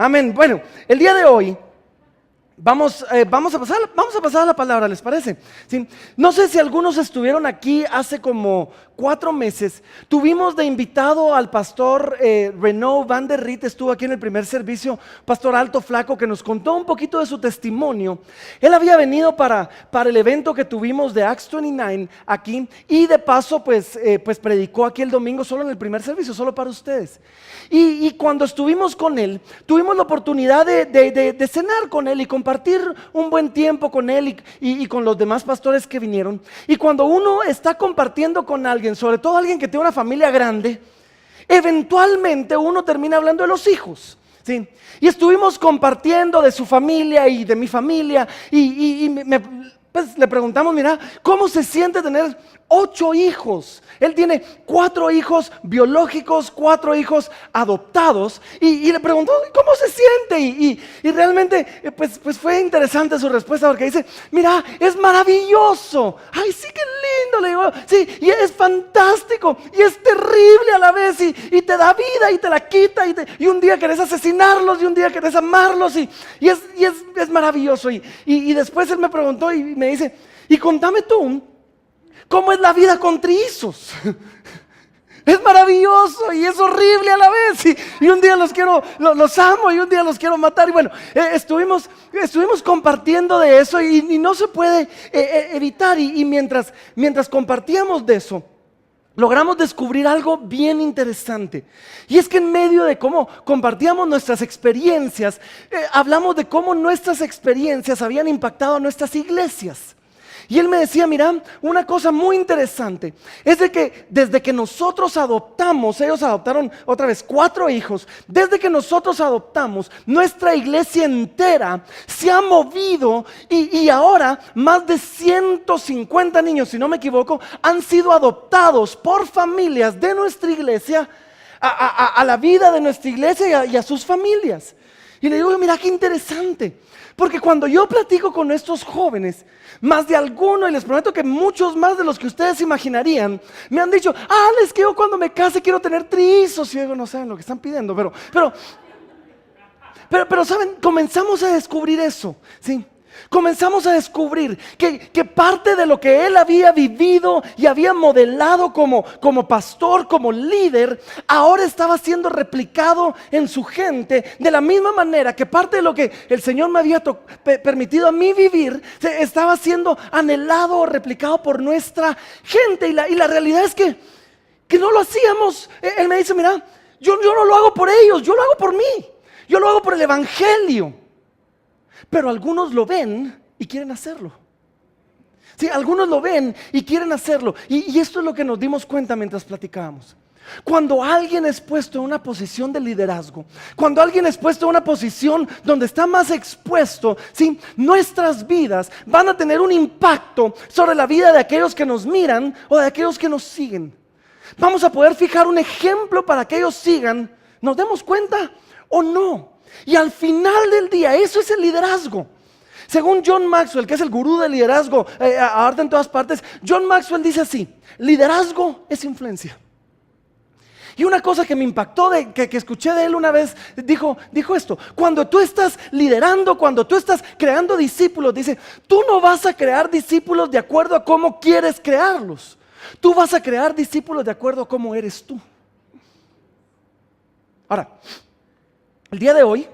Amén. Bueno, el día de hoy vamos a pasar a la palabra, ¿les parece? ¿Sí? No sé si algunos estuvieron aquí hace como 4 meses. Tuvimos de invitado al pastor Renaud Van der Riet, estuvo aquí en el primer servicio, pastor alto, flaco, que nos contó un poquito de su testimonio. Él había venido para el evento que tuvimos de Acts 29 aquí y de paso pues predicó aquí el domingo solo en el primer servicio, solo para ustedes. Y cuando estuvimos con él, tuvimos la oportunidad de cenar con él y compartir un buen tiempo con él y con los demás pastores que vinieron. Y cuando uno está compartiendo con alguien, sobre todo alguien que tiene una familia grande, eventualmente uno termina hablando de los hijos. ¿Sí? Y estuvimos compartiendo de su familia y de mi familia pues le preguntamos, mira, ¿cómo se siente tener 8 hijos? Él tiene 4 hijos biológicos, 4 hijos adoptados y le preguntó, ¿cómo se siente? Y realmente pues fue interesante su respuesta porque dice, mira, es maravilloso. Ay, sí, qué lindo, le digo, sí, y es fantástico y es terrible a la vez y te da vida y te la quita y un día querés asesinarlos y un día querés amarlos y es maravilloso. Y después él me preguntó y me dice, y contame tú, ¿cómo es la vida con trillizos? Es maravilloso y es horrible a la vez. Y un día los amo y un día los quiero matar. Y bueno, estuvimos compartiendo de eso y no se puede evitar. Y mientras compartíamos de eso, logramos descubrir algo bien interesante. Y es que en medio de cómo compartíamos nuestras experiencias, hablamos de cómo nuestras experiencias habían impactado a nuestras iglesias. Y él me decía, mira, una cosa muy interesante es de que desde que nosotros adoptamos, ellos adoptaron otra vez 4 hijos, desde que nosotros adoptamos, nuestra iglesia entera se ha movido y ahora más de 150 niños, si no me equivoco, han sido adoptados por familias de nuestra iglesia a la vida de nuestra iglesia y a sus familias. Y le digo, mira qué interesante, porque cuando yo platico con estos jóvenes, más de alguno, y les prometo que muchos más de los que ustedes imaginarían, me han dicho, es que yo cuando me case quiero tener trillizos. Y yo digo, no saben lo que están pidiendo, pero saben, comenzamos a descubrir eso, ¿sí? Comenzamos a descubrir que parte de lo que él había vivido y había modelado como pastor, como líder, ahora estaba siendo replicado en su gente, de la misma manera que parte de lo que el Señor me había permitido a mí vivir, estaba siendo anhelado o replicado por nuestra gente. Y la realidad es que no lo hacíamos. Él me dice, mira, yo no lo hago por ellos, yo lo hago por mí, yo lo hago por el evangelio. Pero algunos lo ven y quieren hacerlo. Sí, algunos lo ven y quieren hacerlo. Y esto es lo que nos dimos cuenta mientras platicábamos. Cuando alguien es puesto en una posición de liderazgo, cuando alguien es puesto en una posición donde está más expuesto, ¿sí? Nuestras vidas van a tener un impacto sobre la vida de aquellos que nos miran o de aquellos que nos siguen. Vamos a poder fijar un ejemplo para que ellos sigan, nos demos cuenta o no. Y al final del día, eso es el liderazgo. Según John Maxwell, que es el gurú del liderazgo, ahora en todas partes, John Maxwell dice así: liderazgo es influencia. Y una cosa que me impactó, que escuché de él una vez, dijo esto: cuando tú estás liderando, cuando tú estás creando discípulos, dice, tú no vas a crear discípulos de acuerdo a cómo quieres crearlos. Tú vas a crear discípulos de acuerdo a cómo eres tú. Ahora, el día de hoy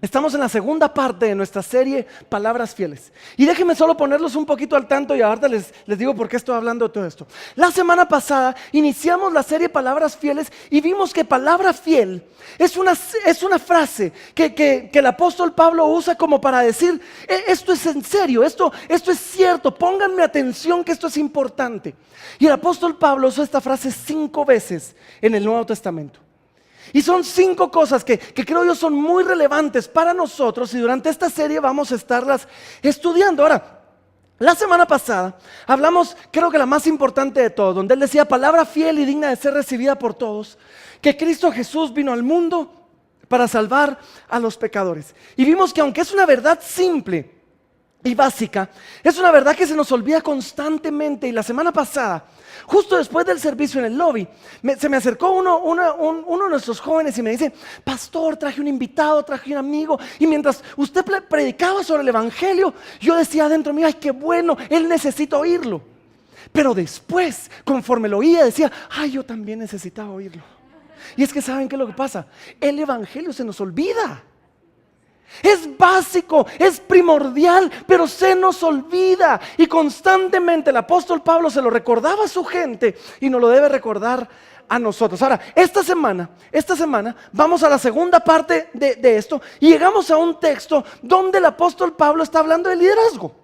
estamos en la segunda parte de nuestra serie Palabras Fieles. Y déjenme solo ponerlos un poquito al tanto y ahora les digo por qué estoy hablando de todo esto. La semana pasada iniciamos la serie Palabras Fieles y vimos que palabra fiel es una frase que el apóstol Pablo usa como para decir, esto es en serio, esto es cierto, pónganme atención que esto es importante. Y el apóstol Pablo usó esta frase 5 veces en el Nuevo Testamento. Y son 5 cosas que creo yo son muy relevantes para nosotros y durante esta serie vamos a estarlas estudiando. Ahora, la semana pasada hablamos, creo que la más importante de todo, donde él decía, palabra fiel y digna de ser recibida por todos, que Cristo Jesús vino al mundo para salvar a los pecadores. Y vimos que aunque es una verdad simple, y básica, es una verdad que se nos olvida constantemente. Y la semana pasada, justo después del servicio en el lobby, se me acercó uno de nuestros jóvenes y me dice: pastor, traje un invitado, traje un amigo, y mientras usted predicaba sobre el evangelio, yo decía dentro mío: ay, qué bueno, él necesita oírlo. Pero después, conforme lo oía, decía: ay, yo también necesitaba oírlo. Y es que ¿saben qué es lo que pasa? El evangelio se nos olvida. Es básico, es primordial, pero se nos olvida. Y constantemente el apóstol Pablo se lo recordaba a su gente y nos lo debe recordar a nosotros. Ahora, esta semana vamos a la segunda parte de esto y llegamos a un texto donde el apóstol Pablo está hablando de liderazgo.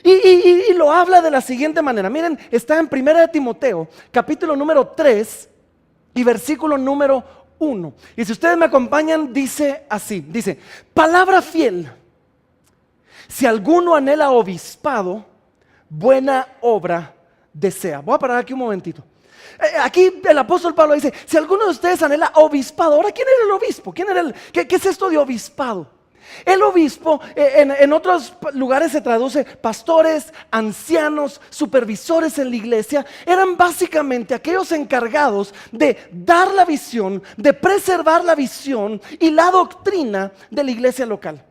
Y lo habla de la siguiente manera. Miren, está en 1 Timoteo, capítulo número 3 y versículo número 1. Y si ustedes me acompañan, dice así, dice: palabra fiel, si alguno anhela obispado, buena obra desea. Voy a parar aquí un momentito. Aquí el apóstol Pablo dice: si alguno de ustedes anhela obispado. Ahora, ¿quién era el obispo? ¿Qué es esto de obispado? El obispo en otros lugares se traduce pastores, ancianos, supervisores en la iglesia. Eran básicamente aquellos encargados de dar la visión, de preservar la visión y la doctrina de la iglesia local.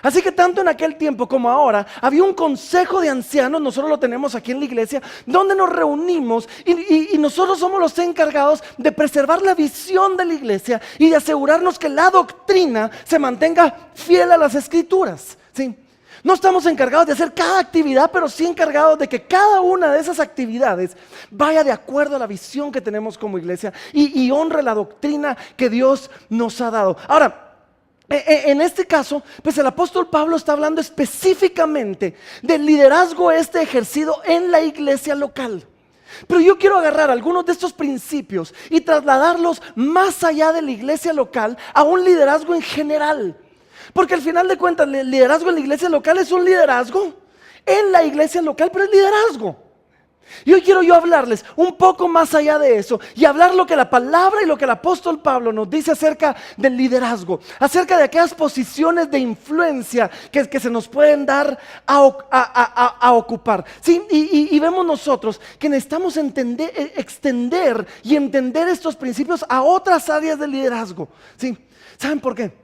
Así que tanto en aquel tiempo como ahora había un consejo de ancianos. Nosotros lo tenemos aquí en la iglesia, donde nos reunimos y nosotros somos los encargados de preservar la visión de la iglesia y de asegurarnos que la doctrina se mantenga fiel a las escrituras, ¿sí? No estamos encargados de hacer cada actividad, pero sí encargados de que cada una de esas actividades vaya de acuerdo a la visión que tenemos como iglesia y honre la doctrina que Dios nos ha dado. Ahora, en este caso, pues el apóstol Pablo está hablando específicamente del liderazgo ejercido en la iglesia local. Pero yo quiero agarrar algunos de estos principios y trasladarlos más allá de la iglesia local a un liderazgo en general. Porque al final de cuentas, el liderazgo en la iglesia local es un liderazgo en la iglesia local, pero es liderazgo. Y hoy quiero hablarles un poco más allá de eso y hablar lo que la palabra y lo que el apóstol Pablo nos dice acerca del liderazgo, acerca de aquellas posiciones de influencia que se nos pueden dar a ocupar. ¿Sí? Y vemos nosotros que necesitamos extender y entender estos principios a otras áreas del liderazgo. ¿Sí? ¿Saben por qué?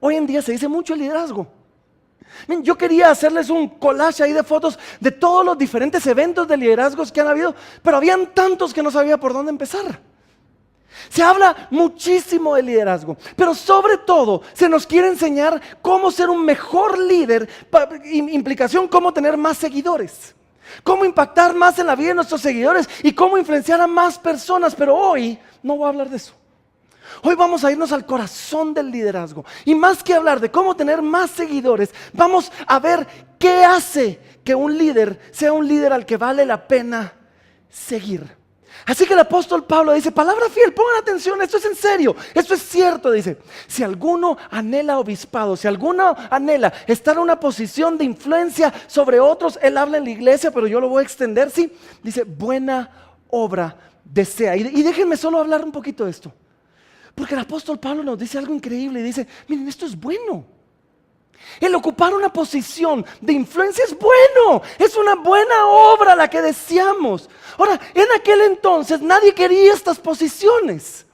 Hoy en día se dice mucho el liderazgo. Yo quería hacerles un collage ahí de fotos de todos los diferentes eventos de liderazgos que han habido, pero habían tantos que no sabía por dónde empezar. Se habla muchísimo de liderazgo, pero sobre todo se nos quiere enseñar cómo ser un mejor líder, implicación cómo tener más seguidores, cómo impactar más en la vida de nuestros seguidores y cómo influenciar a más personas. Pero hoy no voy a hablar de eso. Hoy vamos a irnos al corazón del liderazgo. Y más que hablar de cómo tener más seguidores, vamos a ver qué hace que un líder sea un líder al que vale la pena seguir. Así que el apóstol Pablo dice: palabra fiel, pongan atención, esto es en serio, esto es cierto. Dice: si alguno anhela obispado, si alguno anhela estar en una posición de influencia sobre otros, él habla en la iglesia, pero yo lo voy a extender, sí. Dice: buena obra desea. Y déjenme solo hablar un poquito de esto. Porque el apóstol Pablo nos dice algo increíble y dice: miren, esto es bueno. El ocupar una posición de influencia es bueno, es una buena obra la que deseamos. Ahora, en aquel entonces nadie quería estas posiciones.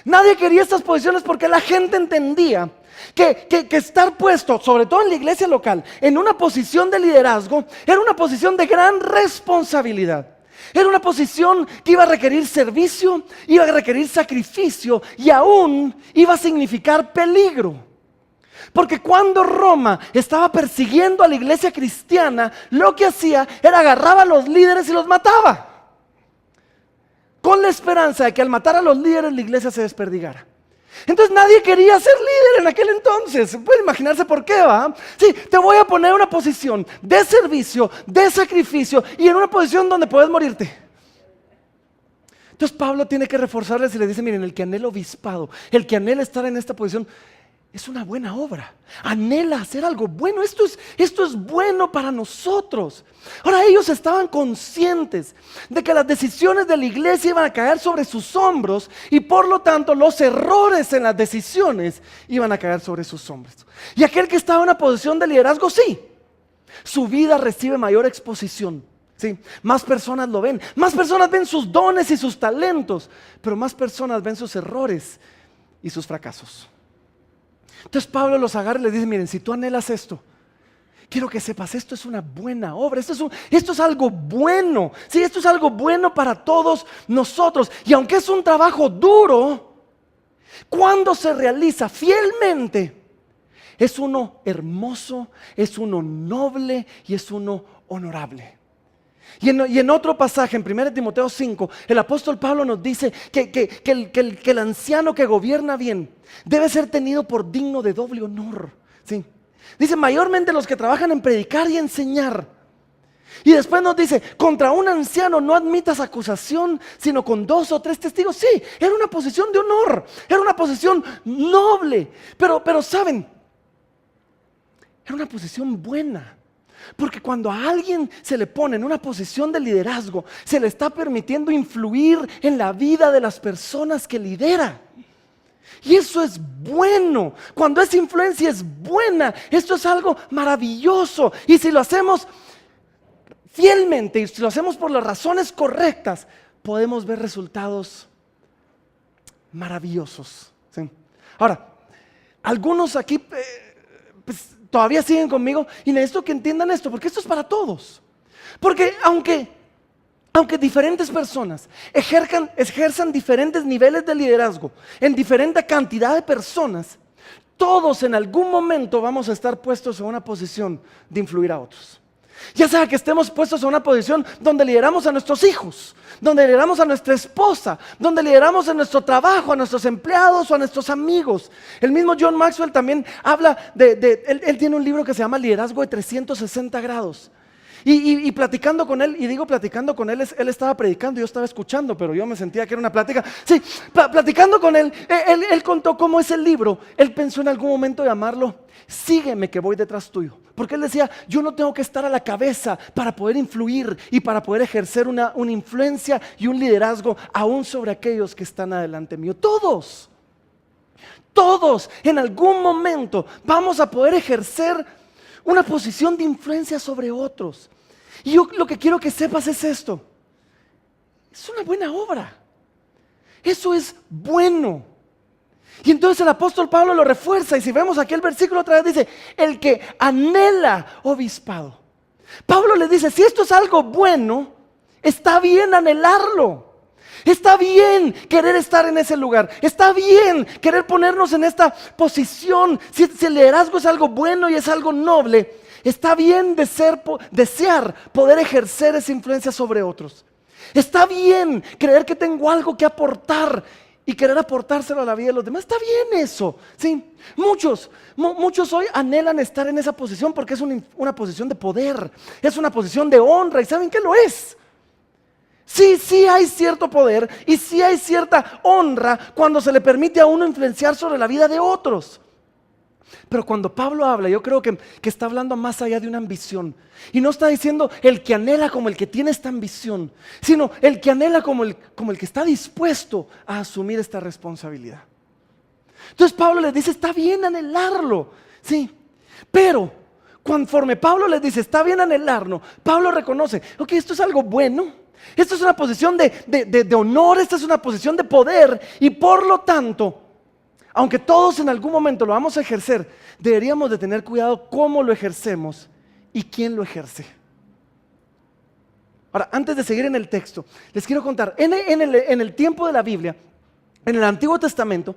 Nadie quería estas posiciones porque la gente entendía que estar puesto, sobre todo en la iglesia local, en una posición de liderazgo, era una posición de gran responsabilidad. Era una posición que iba a requerir servicio, iba a requerir sacrificio y aún iba a significar peligro. Porque cuando Roma estaba persiguiendo a la iglesia cristiana, lo que hacía era agarraba a los líderes y los mataba, con la esperanza de que al matar a los líderes la iglesia se desperdigara. Entonces nadie quería ser líder en aquel entonces. Pueden imaginarse por qué, ¿va? Sí, te voy a poner en una posición de servicio, de sacrificio y en una posición donde puedes morirte. Entonces Pablo tiene que reforzarles y le dice: miren, el que anhela obispado, el que anhela estar en esta posición, es una buena obra, anhela hacer algo bueno. Esto es bueno para nosotros. Ahora, ellos estaban conscientes de que las decisiones de la iglesia iban a caer sobre sus hombros y por lo tanto los errores en las decisiones iban a caer sobre sus hombros. Y aquel que estaba en una posición de liderazgo, sí, Su vida recibe mayor exposición. ¿Sí? Más personas lo ven, más personas ven sus dones y sus talentos, pero más personas ven sus errores y sus fracasos. Entonces Pablo los agarra y les dice: miren, si tú anhelas esto, quiero que sepas, esto es una buena obra, esto es algo bueno, sí, esto es algo bueno para todos nosotros. Y aunque es un trabajo duro, cuando se realiza fielmente, es uno hermoso, es uno noble y es uno honorable. Y en otro pasaje, en 1 Timoteo 5, el apóstol Pablo nos dice que el anciano que gobierna bien debe ser tenido por digno de doble honor. ¿Sí? Dice: mayormente los que trabajan en predicar y enseñar. Y después nos dice: contra un anciano no admitas acusación, sino con 2 o 3 testigos. Sí, era una posición de honor, era una posición noble, pero ¿saben? Era una posición buena. Porque cuando a alguien se le pone en una posición de liderazgo, se le está permitiendo influir en la vida de las personas que lidera. Y eso es bueno. Cuando esa influencia es buena, esto es algo maravilloso. Y si lo hacemos fielmente y si lo hacemos por las razones correctas, podemos ver resultados maravillosos. ¿Sí? Ahora, algunos aquí pues, todavía siguen conmigo y necesito que entiendan esto, porque esto es para todos. Porque aunque diferentes personas ejerzan diferentes niveles de liderazgo en diferente cantidad de personas, todos en algún momento vamos a estar puestos en una posición de influir a otros. Ya sea que estemos puestos en una posición donde lideramos a nuestros hijos, donde lideramos a nuestra esposa, donde lideramos en nuestro trabajo, a nuestros empleados o a nuestros amigos. El mismo John Maxwell también habla él tiene un libro que se llama Liderazgo de 360 grados. Y platicando con él, y digo platicando con él, él estaba predicando, yo estaba escuchando, pero yo me sentía que era una plática. Sí, platicando con él, él contó cómo es el libro. Él pensó en algún momento llamarlo Sígueme que voy detrás tuyo. Porque él decía: yo no tengo que estar a la cabeza para poder influir y para poder ejercer una influencia y un liderazgo aún sobre aquellos que están adelante mío. Todos en algún momento vamos a poder ejercer una posición de influencia sobre otros. Y yo lo que quiero que sepas es esto: es una buena obra, eso es bueno. Y entonces el apóstol Pablo lo refuerza, y si vemos aquí el versículo otra vez dice: el que anhela obispado. Pablo le dice: si esto es algo bueno, está bien anhelarlo. Está bien querer estar en ese lugar. Está bien querer ponernos en esta posición. Si el liderazgo es algo bueno y es algo noble, está bien desear poder ejercer esa influencia sobre otros. Está bien creer que tengo algo que aportar y querer aportárselo a la vida de los demás. Está bien eso, ¿sí? Muchos hoy anhelan estar en esa posición porque es una posición de poder, es una posición de honra, y ¿saben qué lo es? Sí hay cierto poder y sí hay cierta honra cuando se le permite a uno influenciar sobre la vida de otros. Pero cuando Pablo habla, yo creo que está hablando más allá de una ambición. Y no está diciendo el que anhela como el que tiene esta ambición, sino el que anhela como el que está dispuesto a asumir esta responsabilidad. Entonces Pablo les dice: está bien anhelarlo, sí, pero conforme Pablo les dice está bien anhelarlo, Pablo reconoce: ok, esto es algo bueno. Esto es una posición de honor, esta es una posición de poder, y por lo tanto, aunque todos en algún momento lo vamos a ejercer, deberíamos de tener cuidado cómo lo ejercemos y quién lo ejerce. Ahora, antes de seguir en el texto, les quiero contar, en el tiempo de la Biblia, en el Antiguo Testamento,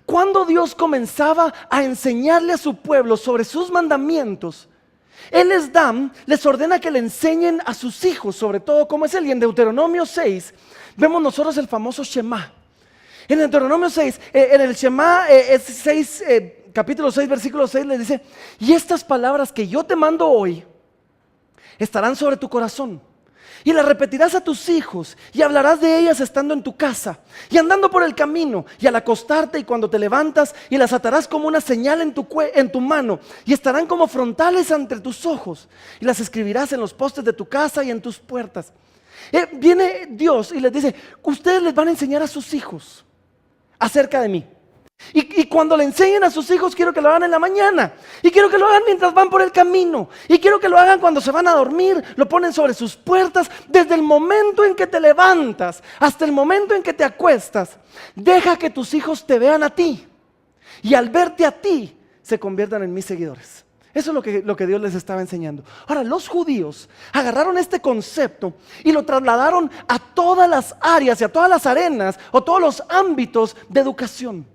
cuando Dios comenzaba a enseñarle a su pueblo sobre sus mandamientos, Él les ordena que le enseñen a sus hijos, sobre todo cómo es Él. Y en Deuteronomio 6 vemos nosotros el famoso Shema. En Deuteronomio 6, en el Shema, capítulo 6, versículo 6, le dice: y estas palabras que yo te mando hoy estarán sobre tu corazón, y las repetirás a tus hijos, y hablarás de ellas estando en tu casa, y andando por el camino, y al acostarte y cuando te levantas, y las atarás como una señal en tu mano, y estarán como frontales entre tus ojos, y las escribirás en los postes de tu casa y en tus puertas. Viene Dios y les dice: ustedes les van a enseñar a sus hijos acerca de mí. Y cuando le enseñen a sus hijos, quiero que lo hagan en la mañana. Y quiero que lo hagan mientras van por el camino. Y quiero que lo hagan cuando se van a dormir. Lo ponen sobre sus puertas. Desde el momento en que te levantas hasta el momento en que te acuestas. Deja que tus hijos te vean a ti. Y al verte a ti, se conviertan en mis seguidores. Eso es lo que Dios les estaba enseñando. Ahora, los judíos agarraron este concepto y lo trasladaron a todas las áreas y a todas las arenas o todos los ámbitos de educación.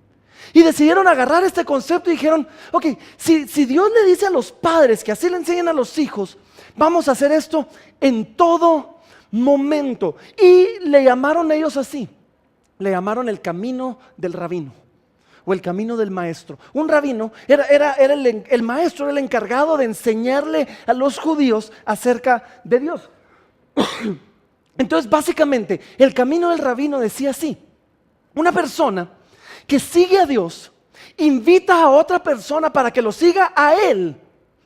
Y decidieron agarrar este concepto y dijeron, ok, si Dios le dice a los padres que así le enseñan a los hijos, vamos a hacer esto en todo momento. Y le llamaron ellos así, le llamaron el camino del rabino o el camino del maestro. Un rabino era el maestro, era el encargado de enseñarle a los judíos acerca de Dios. Entonces, básicamente, el camino del rabino decía así: una persona que sigue a Dios, invita a otra persona para que lo siga a Él,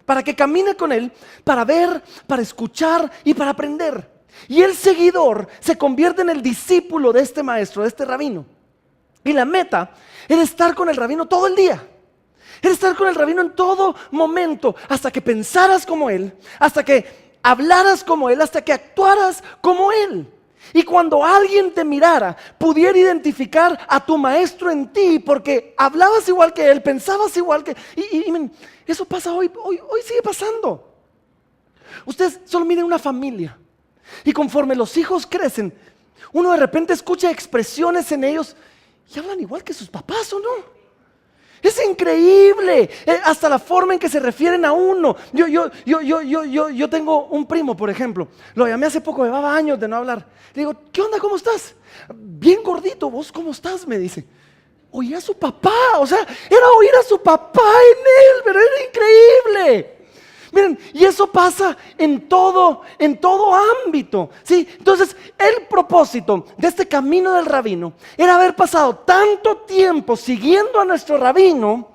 para que camine con Él, para ver, para escuchar y para aprender. Y el seguidor se convierte en el discípulo de este maestro, de este rabino. Y la meta era estar con el rabino todo el día. Era estar con el rabino en todo momento, hasta que pensaras como Él, hasta que hablaras como Él, hasta que actuaras como Él. Y cuando alguien te mirara, pudiera identificar a tu maestro en ti, porque hablabas igual que él, pensabas igual que... Y eso pasa hoy sigue pasando. Ustedes solo miren una familia, y conforme los hijos crecen, uno de repente escucha expresiones en ellos, y hablan igual que sus papás, ¿o no? Es increíble, hasta la forma en que se refieren a uno. Yo tengo un primo, por ejemplo. Lo llamé hace poco, llevaba años de no hablar. Le digo, ¿qué onda? ¿Cómo estás? Bien gordito, ¿vos cómo estás? Me dice. Oí a su papá, o sea, era oír a su papá en él, pero era increíble. Miren, y eso pasa en todo ámbito, ¿sí? Entonces, el propósito de este camino del rabino era haber pasado tanto tiempo siguiendo a nuestro rabino,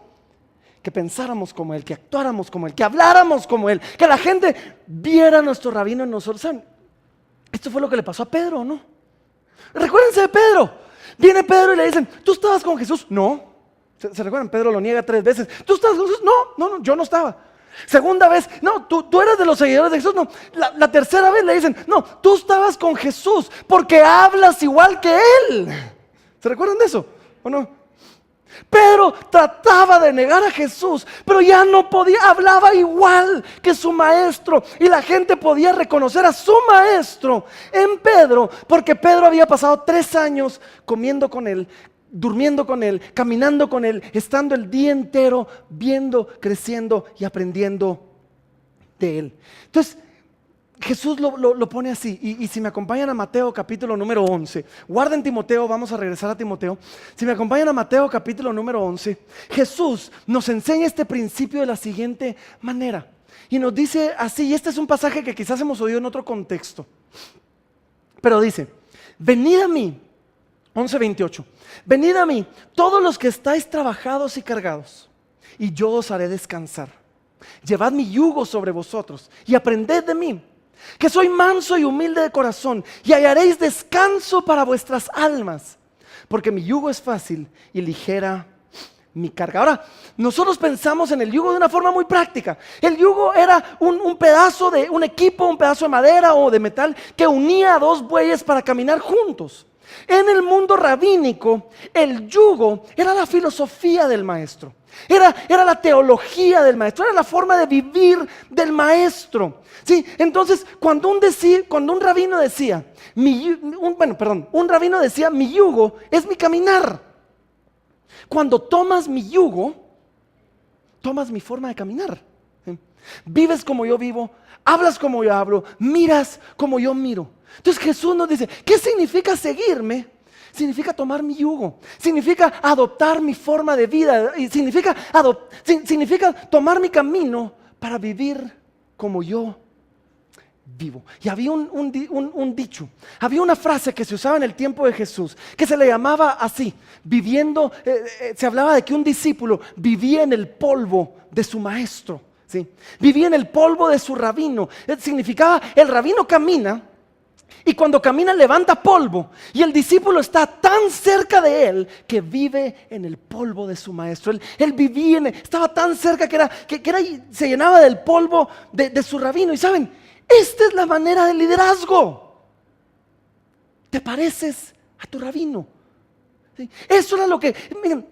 que pensáramos como él, que actuáramos como él, que habláramos como él, que la gente viera a nuestro rabino en nosotros. ¿Saben? Esto fue lo que le pasó a Pedro, ¿no? Recuérdense de Pedro. Viene Pedro y le dicen, ¿tú estabas con Jesús? No. ¿Se recuerdan? Pedro lo niega 3 veces. ¿Tú estabas con Jesús? No, yo no estaba. Segunda vez, no, tú eres de los seguidores de Jesús. No, la tercera vez le dicen, no, tú estabas con Jesús porque hablas igual que Él. ¿Se recuerdan de eso o no? Pedro trataba de negar a Jesús, pero ya no podía, hablaba igual que su maestro. Y la gente podía reconocer a su maestro en Pedro, porque Pedro había pasado 3 años comiendo con él, durmiendo con él, caminando con él, estando el día entero viendo, creciendo y aprendiendo de él. Entonces Jesús lo pone así, y si me acompañan a Mateo capítulo número 11, guarden Timoteo, vamos a regresar a Timoteo. Si me acompañan a Mateo capítulo número 11, Jesús nos enseña este principio de la siguiente manera, y nos dice así, y este es un pasaje que quizás hemos oído en otro contexto, pero dice, venid a mí, 11:28, venid a mí, todos los que estáis trabajados y cargados, y yo os haré descansar. Llevad mi yugo sobre vosotros y aprended de mí, que soy manso y humilde de corazón, y hallaréis descanso para vuestras almas, porque mi yugo es fácil y ligera mi carga. Ahora, nosotros pensamos en el yugo de una forma muy práctica. El yugo era un pedazo de un equipo, un pedazo de madera o de metal que unía a 2 bueyes para caminar juntos. En el mundo rabínico, el yugo era la filosofía del maestro, era la teología del maestro, era la forma de vivir del maestro. ¿Sí? Entonces, cuando un rabino decía, un rabino decía, mi yugo es mi caminar. Cuando tomas mi yugo, tomas mi forma de caminar. ¿Sí? Vives como yo vivo, hablas como yo hablo, miras como yo miro. Entonces Jesús nos dice, ¿qué significa seguirme? Significa tomar mi yugo, significa adoptar mi forma de vida, y significa tomar mi camino para vivir como yo vivo. Y había un dicho, había una frase que se usaba en el tiempo de Jesús, que se le llamaba así, viviendo, se hablaba de que un discípulo vivía en el polvo de su maestro, ¿sí? Vivía en el polvo de su rabino. Significaba, el rabino camina, Y cuando camina levanta polvo. Y el discípulo está tan cerca de él que vive en el polvo de su maestro. Él vivía, estaba tan cerca se llenaba del polvo de su rabino. Y saben, esta es la manera del liderazgo. Te pareces a tu rabino. ¿Sí? Eso era lo que, miren,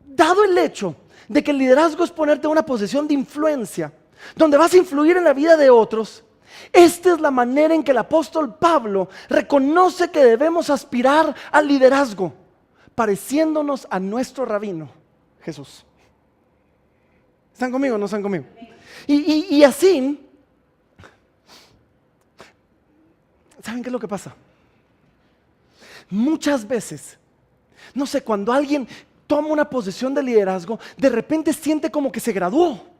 dado el hecho de que el liderazgo es ponerte en una posición de influencia, donde vas a influir en la vida de otros, esta es la manera en que el apóstol Pablo reconoce que debemos aspirar al liderazgo, pareciéndonos a nuestro rabino, Jesús. ¿Están conmigo o no están conmigo? Y así, ¿saben qué es lo que pasa? Muchas veces, no sé, cuando alguien toma una posición de liderazgo, de repente siente como que se graduó.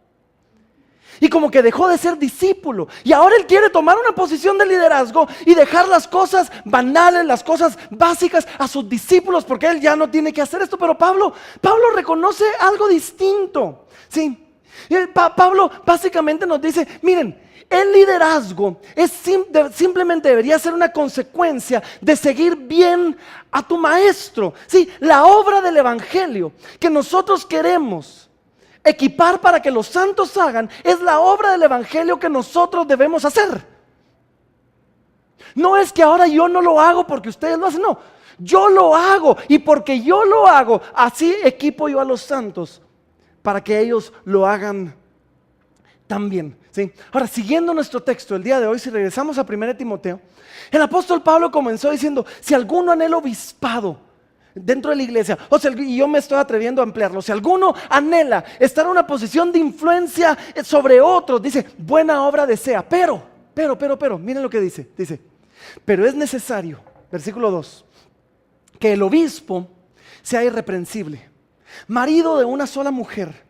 Y como que dejó de ser discípulo. Y ahora él quiere tomar una posición de liderazgo y dejar las cosas banales, las cosas básicas a sus discípulos, porque él ya no tiene que hacer esto. Pero Pablo reconoce algo distinto. ¿Sí? Pablo básicamente nos dice, miren, el liderazgo simplemente debería ser una consecuencia de seguir bien a tu maestro. ¿Sí? La obra del evangelio que nosotros queremos equipar para que los santos hagan es la obra del evangelio que nosotros debemos hacer. No es que ahora yo no lo hago porque ustedes lo hacen, no. Yo lo hago y porque yo lo hago, así equipo yo a los santos para que ellos lo hagan también. ¿Sí? Ahora, siguiendo nuestro texto el día de hoy, si regresamos a 1 Timoteo, el apóstol Pablo comenzó diciendo, si alguno anhela obispado dentro de la iglesia, o sea, y yo me estoy atreviendo a ampliarlo, si alguno anhela estar en una posición de influencia sobre otros, dice, buena obra desea, pero, miren lo que dice, pero es necesario, versículo 2, que el obispo sea irreprensible, marido de una sola mujer,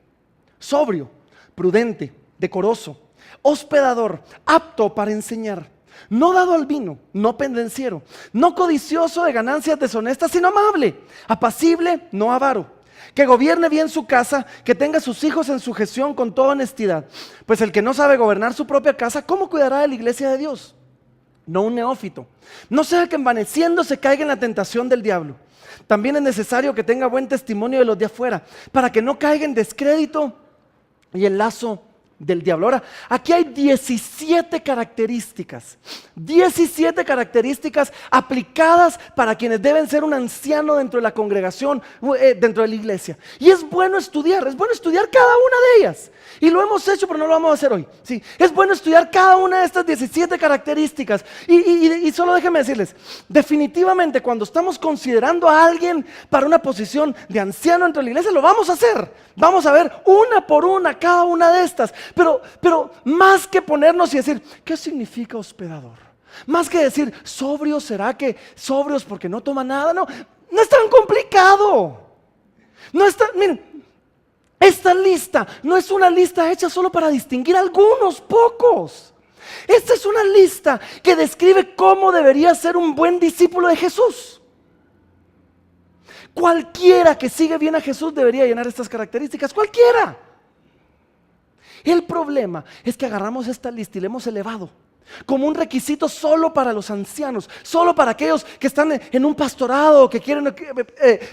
sobrio, prudente, decoroso, hospedador, apto para enseñar, no dado al vino, no pendenciero, no codicioso de ganancias deshonestas, sino amable, apacible, no avaro, que gobierne bien su casa, que tenga a sus hijos en sujeción con toda honestidad. Pues el que no sabe gobernar su propia casa, ¿cómo cuidará de la iglesia de Dios? No un neófito, no sea que envaneciéndose caiga en la tentación del diablo. También es necesario que tenga buen testimonio de los de afuera, para que no caiga en descrédito y el lazo del diablo. Ahora, aquí hay 17 características aplicadas para quienes deben ser un anciano dentro de la congregación, dentro de la iglesia. Y es bueno estudiar cada una de ellas. Y lo hemos hecho, pero no lo vamos a hacer hoy. Sí, es bueno estudiar cada una de estas 17 características. Y solo déjenme decirles, definitivamente cuando estamos considerando a alguien para una posición de anciano dentro de la iglesia, lo vamos a hacer. Vamos a ver una por una cada una de estas. Pero más que ponernos y decir, ¿qué significa hospedador? Más que decir, sobrio, ¿será que sobrios porque no toma nada? No es tan complicado. Miren, esta lista no es una lista hecha solo para distinguir a algunos pocos. Esta es una lista que describe cómo debería ser un buen discípulo de Jesús. Cualquiera que sigue bien a Jesús debería llenar estas características, cualquiera. El problema es que agarramos esta lista y la hemos elevado como un requisito solo para los ancianos, solo para aquellos que están en un pastorado, que quieren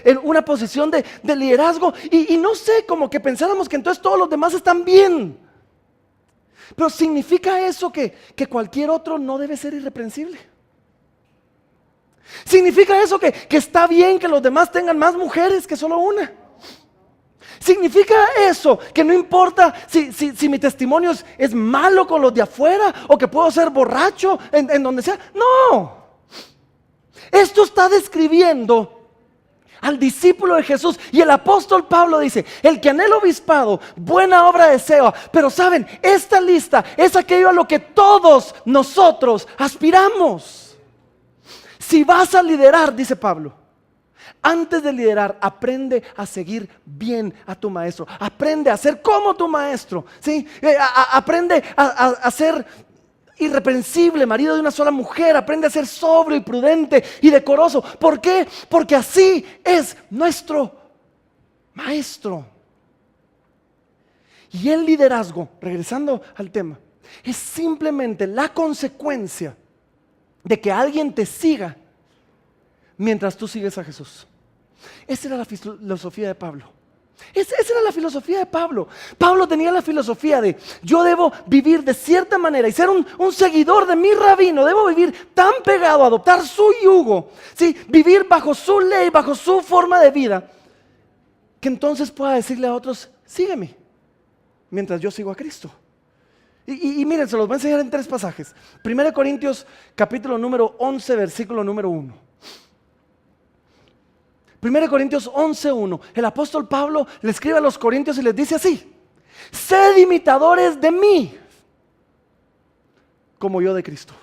en una posición de liderazgo. Y no sé, como que pensáramos que entonces todos los demás están bien. Pero ¿significa eso que cualquier otro no debe ser irreprensible? ¿Significa eso que está bien que los demás tengan más mujeres que solo una? ¿Significa eso que no importa si mi testimonio es malo con los de afuera o que puedo ser borracho en donde sea? No. Esto está describiendo al discípulo de Jesús, y el apóstol Pablo dice, el que anhela obispado, buena obra desea. Pero saben, esta lista es aquello a lo que todos nosotros aspiramos. Si vas a liderar, dice Pablo, antes de liderar, aprende a seguir bien a tu maestro. Aprende a ser como tu maestro, ¿sí? Aprende a ser irreprensible, marido de una sola mujer. Aprende a ser sobrio y prudente y decoroso. ¿Por qué? Porque así es nuestro maestro. Y el liderazgo, regresando al tema, es simplemente la consecuencia de que alguien te siga mientras tú sigues a Jesús. Esa era la filosofía de Pablo. Esa era la filosofía de Pablo. Pablo tenía la filosofía de: yo debo vivir de cierta manera y ser un seguidor de mi rabino. Debo vivir tan pegado, adoptar su yugo, ¿sí? Vivir bajo su ley, bajo su forma de vida, que entonces pueda decirle a otros: sígueme, mientras yo sigo a Cristo. Y miren, se los voy a enseñar en 3 pasajes. 1 Corintios capítulo número 11, versículo número 1. 1 Corintios 11:1. El apóstol Pablo le escribe a los corintios y les dice así: sed imitadores de mí, como yo de Cristo.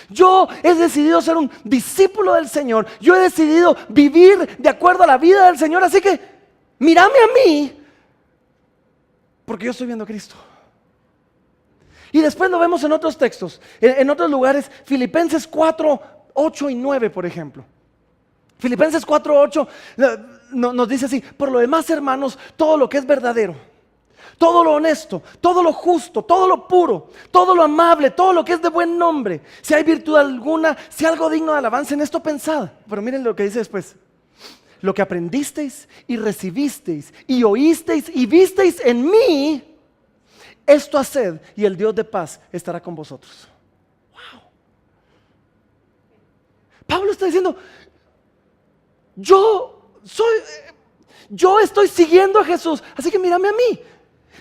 Yo he decidido ser un discípulo del Señor. Yo he decidido vivir de acuerdo a la vida del Señor. Así que mírame a mí, porque yo estoy viendo a Cristo. Y después lo vemos en otros textos, en otros lugares. Filipenses 4, 8 y 9, por ejemplo. Filipenses 4:8 nos dice así: por lo demás, hermanos, todo lo que es verdadero, todo lo honesto, todo lo justo, todo lo puro, todo lo amable, todo lo que es de buen nombre, si hay virtud alguna, si algo digno de alabanza, en esto pensad. Pero miren lo que dice después: lo que aprendisteis y recibisteis y oísteis y visteis en mí, esto haced, y el Dios de paz estará con vosotros. Wow. Pablo está diciendo: yo estoy siguiendo a Jesús, así que mírame a mí,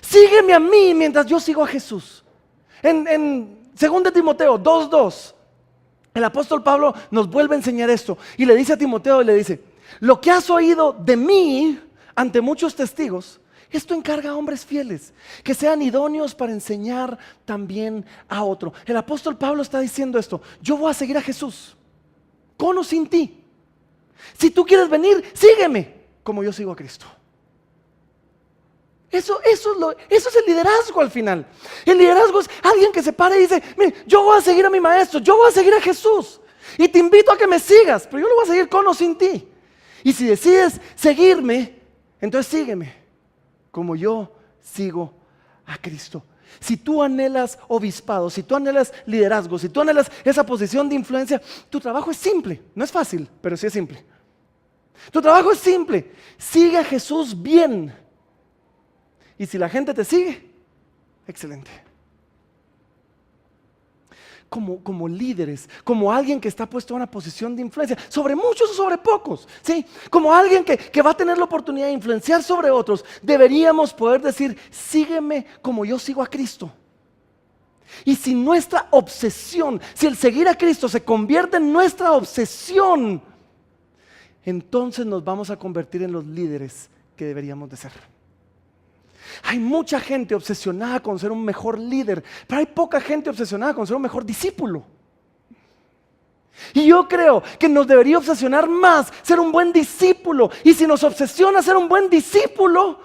sígueme a mí mientras yo sigo a Jesús. En 2 Timoteo 2:2, el apóstol Pablo nos vuelve a enseñar esto y le dice a Timoteo, y le dice: lo que has oído de mí ante muchos testigos, esto encarga a hombres fieles, que sean idóneos para enseñar también a otro. El apóstol Pablo está diciendo esto: yo voy a seguir a Jesús, con o sin ti. Si tú quieres venir, sígueme, como yo sigo a Cristo. Eso es el liderazgo al final. El liderazgo es alguien que se para y dice: mire, yo voy a seguir a mi maestro, yo voy a seguir a Jesús, y te invito a que me sigas, pero yo lo voy a seguir con o sin ti. Y si decides seguirme, entonces sígueme, como yo sigo a Cristo. Si tú anhelas obispado, si tú anhelas liderazgo, si tú anhelas esa posición de influencia, tu trabajo es simple. No es fácil, pero sí es simple. Tu trabajo es simple: sigue a Jesús bien. Y si la gente te sigue, excelente. Como líderes, como alguien que está puesto en una posición de influencia sobre muchos o sobre pocos, ¿sí? Como alguien que va a tener la oportunidad de influenciar sobre otros, deberíamos poder decir: sígueme como yo sigo a Cristo. Y si nuestra obsesión, si el seguir a Cristo se convierte en nuestra obsesión, entonces nos vamos a convertir en los líderes que deberíamos de ser. Hay mucha gente obsesionada con ser un mejor líder, pero hay poca gente obsesionada con ser un mejor discípulo. Y yo creo que nos debería obsesionar más ser un buen discípulo. Y si nos obsesiona ser un buen discípulo,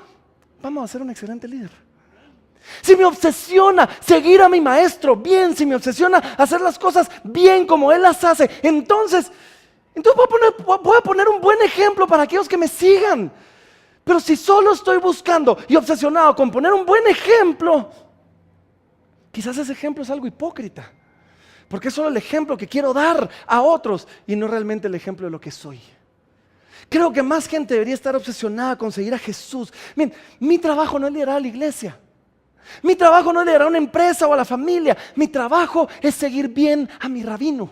vamos a ser un excelente líder. Si me obsesiona seguir a mi maestro bien, si me obsesiona hacer las cosas bien como él las hace, entonces voy a poner un buen ejemplo para aquellos que me sigan. Pero si solo estoy buscando y obsesionado con poner un buen ejemplo, quizás ese ejemplo es algo hipócrita, porque es solo el ejemplo que quiero dar a otros y no realmente el ejemplo de lo que soy. Creo que más gente debería estar obsesionada con seguir a Jesús. Miren, mi trabajo no es liderar a la iglesia. Mi trabajo no es liderar a una empresa o a la familia. Mi trabajo es seguir bien a mi rabino.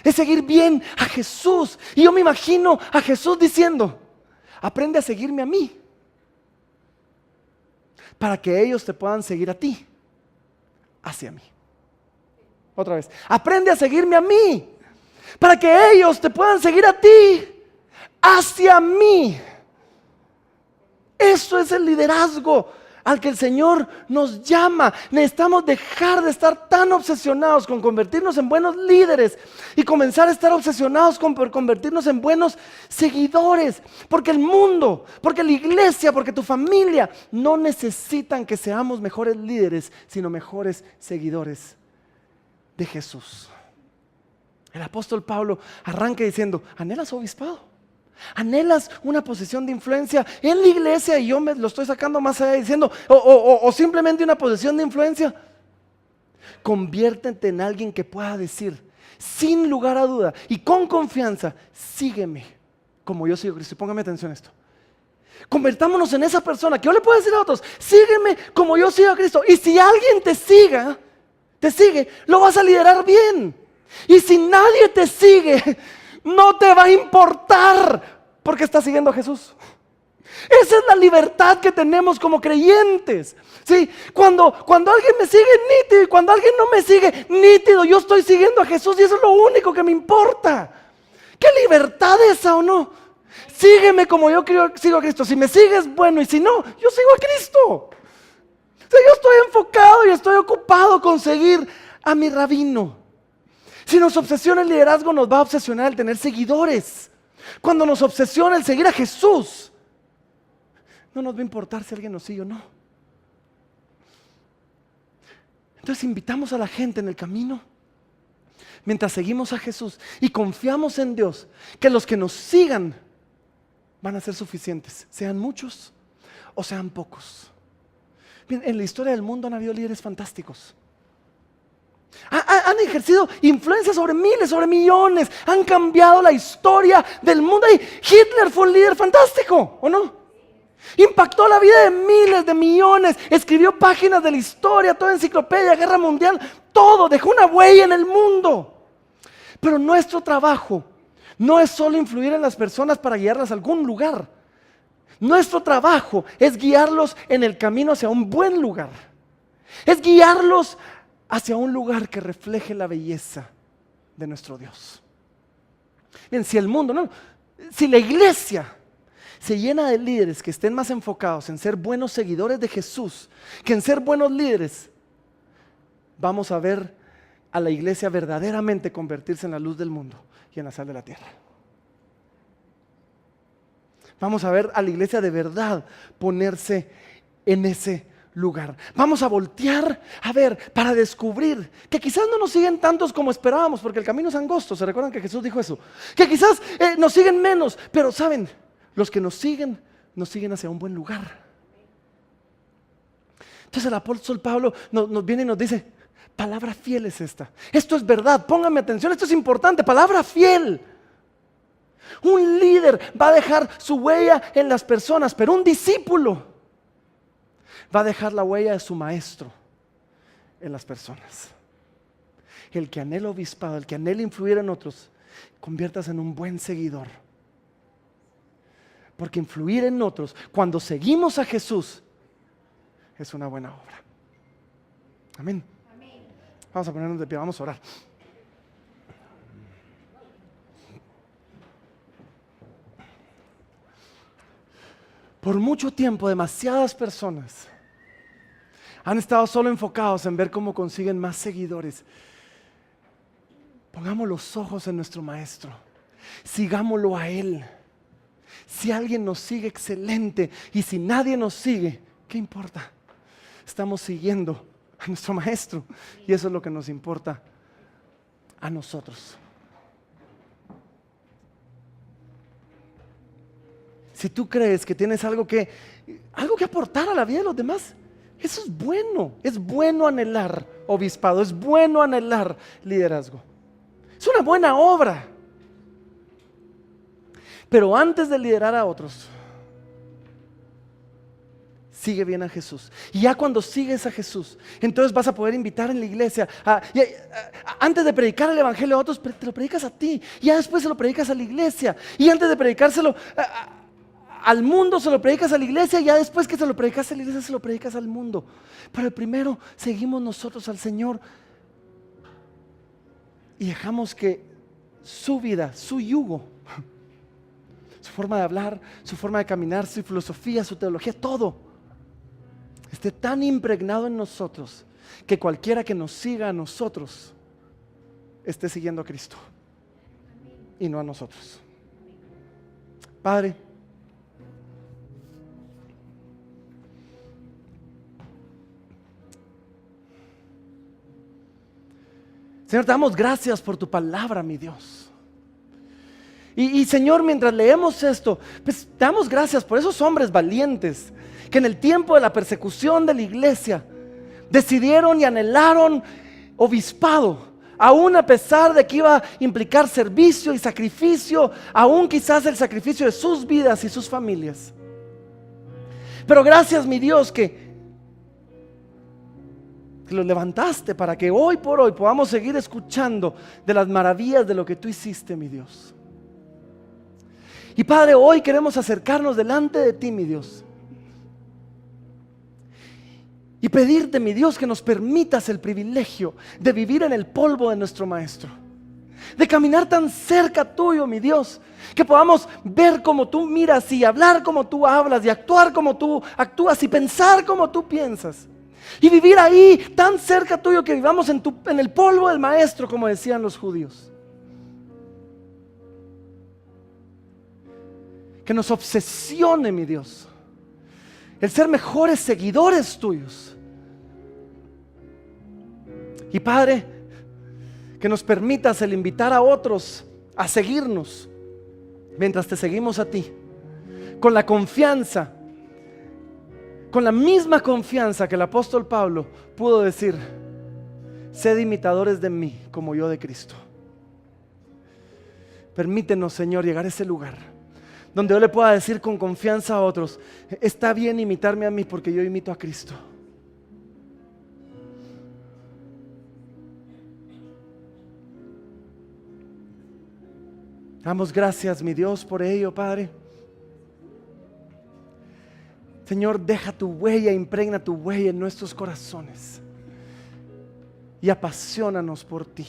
Es seguir bien a Jesús. Y yo me imagino a Jesús diciendo: aprende a seguirme a mí, para que ellos te puedan seguir a ti, hacia mí. Otra vez: aprende a seguirme a mí, para que ellos te puedan seguir a ti, hacia mí. Eso es el liderazgo al que el Señor nos llama. Necesitamos dejar de estar tan obsesionados con convertirnos en buenos líderes y comenzar a estar obsesionados con convertirnos en buenos seguidores, porque el mundo, porque la iglesia, porque tu familia no necesitan que seamos mejores líderes, sino mejores seguidores de Jesús. El apóstol Pablo arranca diciendo: ¿anhelas obispado? ¿Anhelas una posición de influencia en la iglesia? Y yo me lo estoy sacando más allá diciendo, o simplemente una posición de influencia. conviértete en alguien que pueda decir, sin lugar a duda y con confianza, sígueme como yo sigo a Cristo. Y póngame atención a esto. Convertámonos en esa persona que yo le puedo decir a otros, sígueme como yo sigo a Cristo. Y si alguien te sigue, lo vas a liderar bien. Y si nadie te sigue, no te va a importar porque estás siguiendo a Jesús. Esa es la libertad que tenemos como creyentes. ¿Sí? Cuando alguien me sigue, nítido, y cuando alguien no me sigue, nítido, yo estoy siguiendo a Jesús y eso es lo único que me importa. ¿Qué libertad esa o no? Sígueme como yo sigo a Cristo. Si me sigues, bueno, y si no, yo sigo a Cristo. O sea, yo estoy enfocado y estoy ocupado con seguir a mi rabino. Si nos obsesiona el liderazgo, nos va a obsesionar el tener seguidores. Cuando nos obsesiona el seguir a Jesús, no nos va a importar si alguien nos sigue o no. Entonces invitamos a la gente en el camino, mientras seguimos a Jesús y confiamos en Dios, que los que nos sigan van a ser suficientes, sean muchos o sean pocos. Bien, en la historia del mundo han habido líderes fantásticos. Han ejercido influencia sobre miles, sobre millones, han cambiado la historia del mundo. Y Hitler fue un líder fantástico, ¿o no? Impactó la vida de miles, de millones, escribió páginas de la historia, toda enciclopedia, guerra mundial, todo, dejó una huella en el mundo. Pero nuestro trabajo no es solo influir en las personas para guiarlas a algún lugar. Nuestro trabajo es guiarlos en el camino hacia un buen lugar. Es guiarlos hacia un lugar que refleje la belleza de nuestro Dios. Bien, si el mundo, si la iglesia se llena de líderes que estén más enfocados en ser buenos seguidores de Jesús que en ser buenos líderes, vamos a ver a la iglesia verdaderamente convertirse en la luz del mundo y en la sal de la tierra. Vamos a ver a la iglesia de verdad ponerse en ese lugar. Vamos a voltear a ver para descubrir que quizás no nos siguen tantos como esperábamos, porque el camino es angosto. ¿Se recuerdan que Jesús dijo eso? Que quizás nos siguen menos, pero ¿saben? Los que nos siguen hacia un buen lugar. Entonces el apóstol Pablo nos viene y nos dice, palabra fiel es esta. Esto es verdad, pónganme atención, esto es importante, palabra fiel. Un líder va a dejar su huella en las personas, pero un discípulo va a dejar la huella de su maestro en las personas. El que anhela obispado, el que anhela influir en otros, conviértase en un buen seguidor. Porque influir en otros, cuando seguimos a Jesús, es una buena obra. Amén. Amén. Vamos a ponernos de pie, vamos a orar. Por mucho tiempo, demasiadas personas han estado solo enfocados en ver cómo consiguen más seguidores. Pongamos los ojos en nuestro Maestro. Sigámoslo a Él. Si alguien nos sigue, excelente. Y si nadie nos sigue, ¿qué importa? Estamos siguiendo a nuestro Maestro. Y eso es lo que nos importa a nosotros. Si tú crees que tienes algo que aportar a la vida de los demás, eso es bueno anhelar obispado, es bueno anhelar liderazgo. Es una buena obra. Pero antes de liderar a otros, sigue bien a Jesús. Y ya cuando sigues a Jesús, entonces vas a poder invitar en la iglesia. Antes de predicar el evangelio a otros, te lo predicas a ti. Y ya después se lo predicas a la iglesia. Y antes de predicárselo al mundo, se lo predicas a la iglesia. Y ya después que se lo predicas a la iglesia, se lo predicas al mundo. Pero primero seguimos nosotros al Señor. Y dejamos que su vida, su yugo, su forma de hablar, su forma de caminar, su filosofía, su teología, todo esté tan impregnado en nosotros que cualquiera que nos siga a nosotros esté siguiendo a Cristo y no a nosotros. Padre, Señor, te damos gracias por tu palabra, mi Dios. Y Señor, mientras leemos esto, pues te damos gracias por esos hombres valientes que en el tiempo de la persecución de la iglesia decidieron y anhelaron obispado, aún a pesar de que iba a implicar servicio y sacrificio, aún quizás el sacrificio de sus vidas y sus familias. Pero gracias, mi Dios, que los levantaste para que hoy por hoy podamos seguir escuchando de las maravillas de lo que tú hiciste, mi Dios. Y Padre, hoy queremos acercarnos delante de ti, mi Dios, y pedirte, mi Dios, que nos permitas el privilegio de vivir en el polvo de nuestro Maestro, de caminar tan cerca tuyo, mi Dios, que podamos ver como tú miras y hablar como tú hablas y actuar como tú actúas y pensar como tú piensas. Y vivir ahí tan cerca tuyo, que vivamos en el polvo del Maestro, como decían los judíos. Que nos obsesione, mi Dios, el ser mejores seguidores tuyos. Y Padre, que nos permitas el invitar a otros a seguirnos mientras te seguimos a ti, con la confianza, con la misma confianza que el apóstol Pablo pudo decir: sed imitadores de mí como yo de Cristo. Permítenos, Señor, llegar a ese lugar donde yo le pueda decir con confianza a otros: está bien imitarme a mí porque yo imito a Cristo. Damos gracias, mi Dios, por ello, Padre. Señor, deja tu huella, impregna tu huella en nuestros corazones y apasionanos por ti.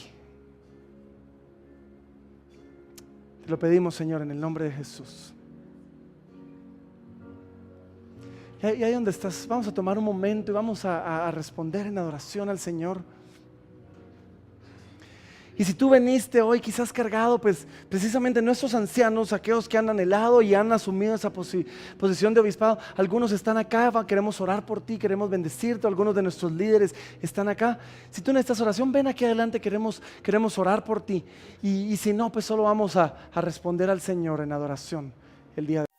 Te lo pedimos, Señor, en el nombre de Jesús. Y ahí donde estás, vamos a tomar un momento y vamos a responder en adoración al Señor. Y si tú veniste hoy quizás cargado, pues precisamente nuestros ancianos, aquellos que han anhelado y han asumido esa posición de obispado, algunos están acá, queremos orar por ti, queremos bendecirte, algunos de nuestros líderes están acá. Si tú necesitas oración, ven aquí adelante, queremos orar por ti. Y si no, pues solo vamos a responder al Señor en adoración el día de hoy.